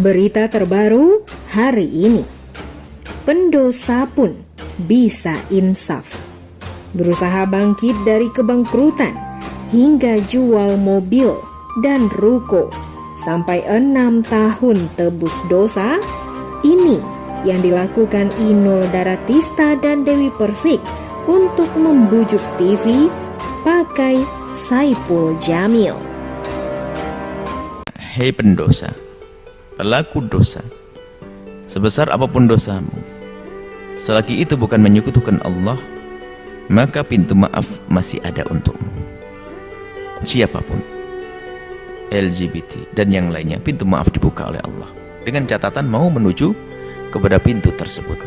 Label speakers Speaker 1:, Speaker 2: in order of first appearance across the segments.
Speaker 1: Berita terbaru hari ini. Pendosa pun bisa insaf. Berusaha bangkit dari kebangkrutan hingga jual mobil dan ruko sampai 6 tahun tebus dosa. Ini yang dilakukan Inul Daratista dan Dewi Persik untuk membujuk TV pakai Saipul Jamil.
Speaker 2: Hei pendosa, pelaku dosa, sebesar apapun dosamu, selagi itu bukan menyekutukan Allah, maka pintu maaf masih ada untukmu. Siapapun, LGBT dan yang lainnya, pintu maaf dibuka oleh Allah dengan catatan mau menuju kepada pintu tersebut.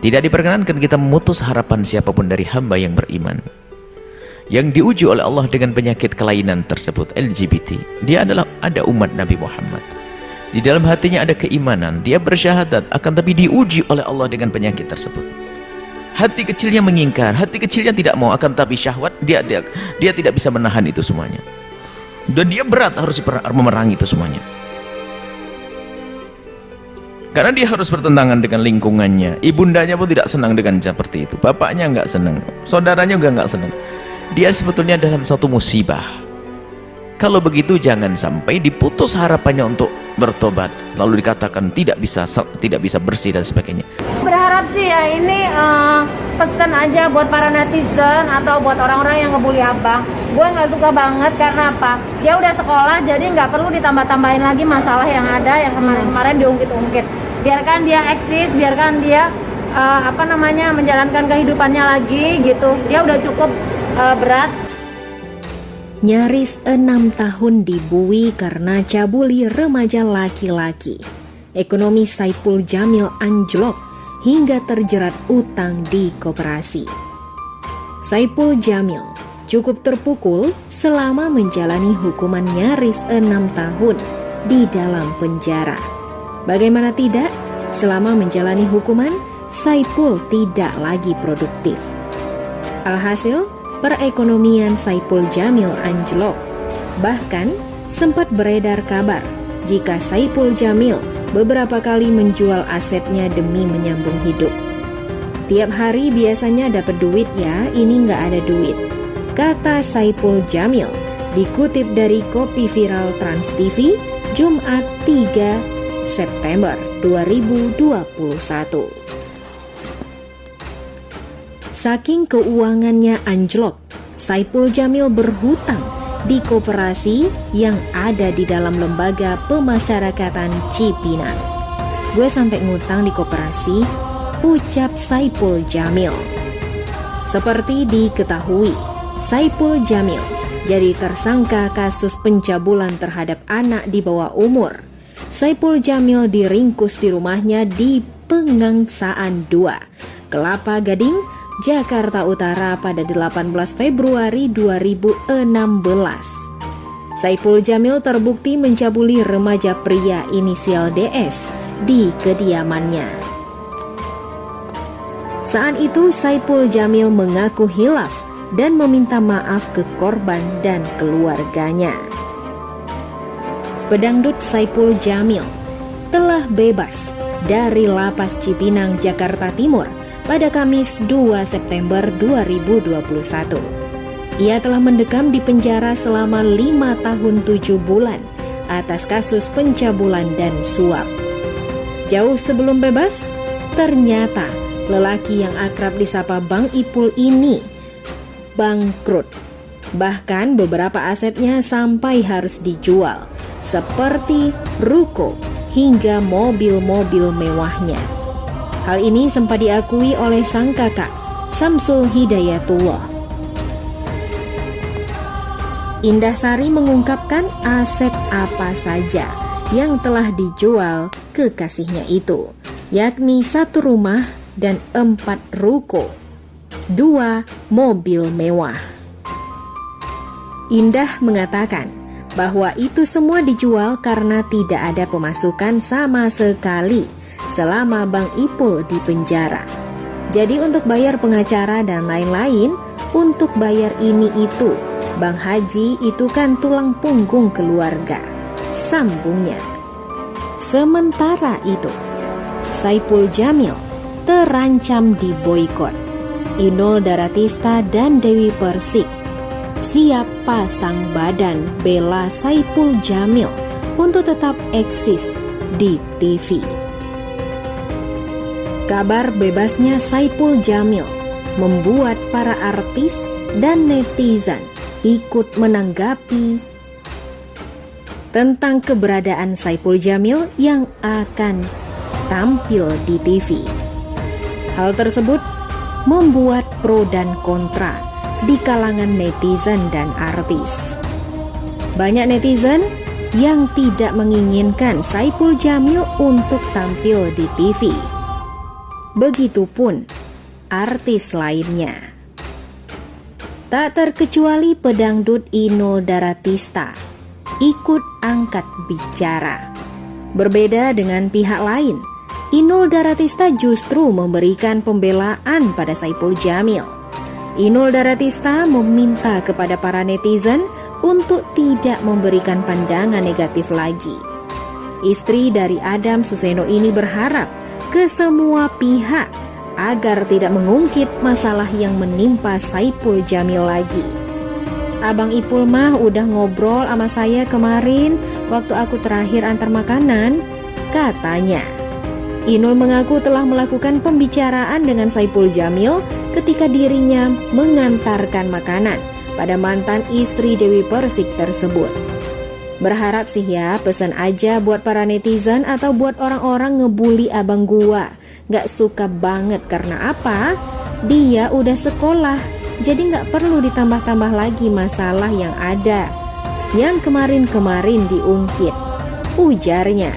Speaker 2: Tidak diperkenankan kita memutus harapan siapapun dari hamba yang beriman, yang diuji oleh Allah dengan penyakit kelainan tersebut, LGBT. Dia ada umat Nabi Muhammad. Di dalam hatinya ada keimanan, dia bersyahadat, akan tapi diuji oleh Allah dengan penyakit tersebut. Hati kecilnya mengingkar, hati kecilnya tidak mau, akan tapi syahwat dia tidak bisa menahan itu semuanya. Dan dia berat harus memerangi itu semuanya. Karena dia harus bertentangan dengan lingkungannya. Ibundanya pun tidak senang dengan seperti itu. Bapaknya nggak senang, saudaranya juga nggak senang. Dia sebetulnya dalam satu musibah. Kalau begitu jangan sampai diputus harapannya untuk bertobat, lalu dikatakan tidak bisa bersih dan sebagainya.
Speaker 3: Berharap sih ya ini pesan aja buat para netizen atau buat orang-orang yang ngebully abang. Gue nggak suka banget karena apa? Dia udah sekolah jadi nggak perlu ditambah-tambahin lagi masalah yang ada yang kemarin-kemarin diungkit-ungkit. Biarkan dia eksis, biarkan dia menjalankan kehidupannya lagi gitu. Dia udah cukup berat.
Speaker 1: Nyaris 6 tahun dibui karena cabuli remaja laki-laki. Ekonomi Saipul Jamil anjlok hingga terjerat utang di koperasi. Saipul Jamil cukup terpukul selama menjalani hukuman nyaris 6 tahun di dalam penjara. Bagaimana tidak, selama menjalani hukuman, Saipul tidak lagi produktif. Alhasil, perekonomian Saipul Jamil anjlok. Bahkan sempat beredar kabar jika Saipul Jamil beberapa kali menjual asetnya demi menyambung hidup. Tiap hari biasanya dapat duit ya, ini nggak ada duit, kata Saipul Jamil, dikutip dari Kopi Viral Trans TV, Jumat 3 September 2021. Saking keuangannya anjlok, Saipul Jamil berhutang di koperasi yang ada di dalam lembaga pemasyarakatan Cipinang. Gue sampai ngutang di koperasi, ucap Saipul Jamil. Seperti diketahui, Saipul Jamil jadi tersangka kasus pencabulan terhadap anak di bawah umur. Saipul Jamil diringkus di rumahnya di Pengangsaan 2, Kelapa Gading, Jakarta Utara pada 18 Februari 2016. Saipul Jamil terbukti mencabuli remaja pria inisial DS di kediamannya. Saat itu Saipul Jamil mengaku hilaf dan meminta maaf ke korban dan keluarganya. Pedangdut Saipul Jamil telah bebas dari Lapas Cipinang, Jakarta Timur pada Kamis 2 September 2021. Ia telah mendekam di penjara selama 5 tahun 7 bulan atas kasus pencabulan dan suap. Jauh sebelum bebas, ternyata lelaki yang akrab disapa Bang Ipul ini bangkrut. Bahkan beberapa asetnya sampai harus dijual, seperti ruko hingga mobil-mobil mewahnya. Hal ini sempat diakui oleh sang kakak, Samsul Hidayatullah. Indah Sari mengungkapkan aset apa saja yang telah dijual kekasihnya itu, yakni 1 rumah dan 4 ruko, 2 mobil mewah. Indah mengatakan bahwa itu semua dijual karena tidak ada pemasukan sama sekali selama Bang Ipul di penjara. Jadi untuk bayar pengacara dan lain-lain, untuk bayar ini itu, Bang Haji itu kan tulang punggung keluarga, sambungnya. Sementara itu, Saipul Jamil terancam diboikot. Inul Daratista dan Dewi Persik siap pasang badan bela Saipul Jamil untuk tetap eksis di TV. Kabar bebasnya Saipul Jamil membuat para artis dan netizen ikut menanggapi tentang keberadaan Saipul Jamil yang akan tampil di TV. Hal tersebut membuat pro dan kontra di kalangan netizen dan artis. Banyak netizen yang tidak menginginkan Saipul Jamil untuk tampil di TV. Begitupun artis lainnya. Tak terkecuali pedangdut Inul Daratista ikut angkat bicara. Berbeda dengan pihak lain, Inul Daratista justru memberikan pembelaan pada Saipul Jamil. Inul Daratista meminta kepada para netizen untuk tidak memberikan pandangan negatif lagi. Istri dari Adam Suseno ini berharap ke semua pihak agar tidak mengungkit masalah yang menimpa Saipul Jamil lagi. Abang Ipul mah udah ngobrol sama saya kemarin waktu aku terakhir antar makanan, katanya. Inul mengaku telah melakukan pembicaraan dengan Saipul Jamil ketika dirinya mengantarkan makanan pada mantan istri Dewi Persik tersebut. Berharap sih ya, pesan aja buat para netizen atau buat orang-orang ngebully abang gua. Gak suka banget karena apa? Dia udah sekolah, jadi gak perlu ditambah-tambah lagi masalah yang ada, yang kemarin-kemarin diungkit, ujarnya.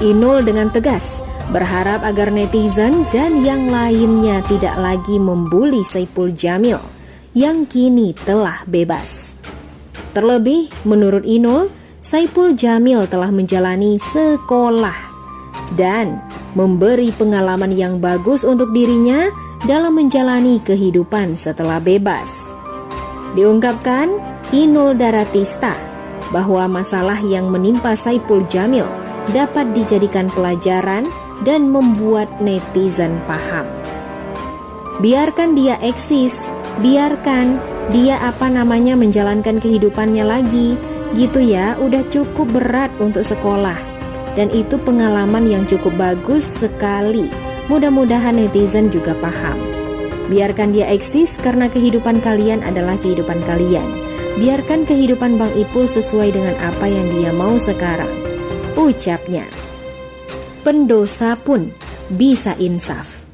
Speaker 1: Inul dengan tegas berharap agar netizen dan yang lainnya tidak lagi membuli Saipul Jamil yang kini telah bebas. Terlebih, menurut Inul, Saipul Jamil telah menjalani sekolah dan memberi pengalaman yang bagus untuk dirinya dalam menjalani kehidupan setelah bebas. Diungkapkan Inul Daratista bahwa masalah yang menimpa Saipul Jamil dapat dijadikan pelajaran dan membuat netizen paham. Biarkan dia eksis, biarkan dia menjalankan kehidupannya lagi, gitu ya, udah cukup berat untuk sekolah. Dan itu pengalaman yang cukup bagus sekali. Mudah-mudahan netizen juga paham. Biarkan dia eksis karena kehidupan kalian adalah kehidupan kalian. Biarkan kehidupan Bang Ipul sesuai dengan apa yang dia mau sekarang, ucapnya. Pendosa pun bisa insaf.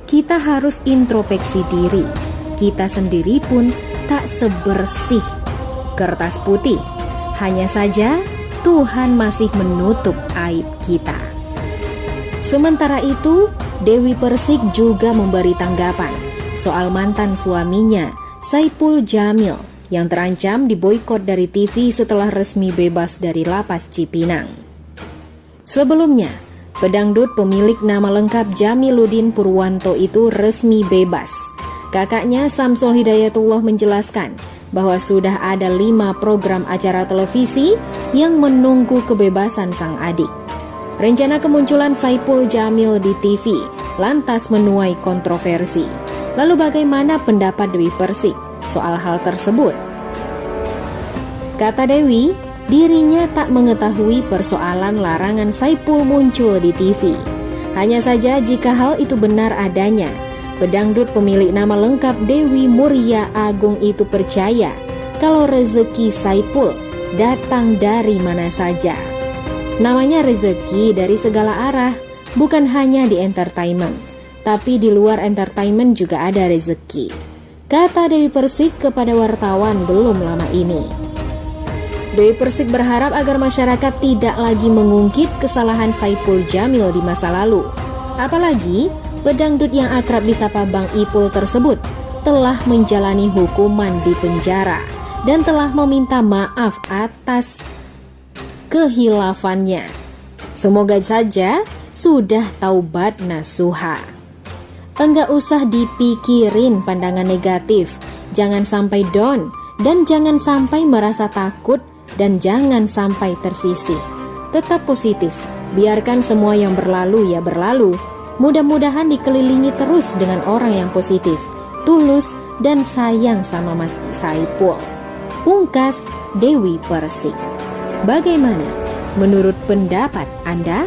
Speaker 1: Kita harus introspeksi diri. Kita sendiri pun tak sebersih kertas putih. Hanya saja Tuhan masih menutup aib kita. Sementara itu, Dewi Persik juga memberi tanggapan soal mantan suaminya, Saipul Jamil, yang terancam diboikot dari TV setelah resmi bebas dari lapas Cipinang. Sebelumnya, pedangdut pemilik nama lengkap Jamiluddin Purwanto itu resmi bebas. Kakaknya Samsul Hidayatullah menjelaskan bahwa sudah ada 5 program acara televisi yang menunggu kebebasan sang adik. Rencana kemunculan Saipul Jamil di TV lantas menuai kontroversi. Lalu bagaimana pendapat Dewi Persik soal hal tersebut? Kata Dewi, dirinya tak mengetahui persoalan larangan Saipul muncul di TV. Hanya saja jika hal itu benar adanya, pedangdut pemilik nama lengkap Dewi Muria Agung itu percaya kalau rezeki Saipul datang dari mana saja. Namanya rezeki dari segala arah, bukan hanya di entertainment, tapi di luar entertainment juga ada rezeki, kata Dewi Persik kepada wartawan belum lama ini. Dewi Persik berharap agar masyarakat tidak lagi mengungkit kesalahan Saipul Jamil di masa lalu. Apalagi pedangdut yang akrab disapa Bang Ipul tersebut telah menjalani hukuman di penjara dan telah meminta maaf atas kehilafannya. Semoga saja sudah taubat nasuha. Enggak usah dipikirin pandangan negatif, jangan sampai down dan jangan sampai merasa takut dan jangan sampai tersisih. Tetap positif, biarkan semua yang berlalu ya berlalu. Mudah-mudahan dikelilingi terus dengan orang yang positif, tulus, dan sayang sama Mas Saipul. Pungkas, Dewi Persik. Bagaimana menurut pendapat Anda?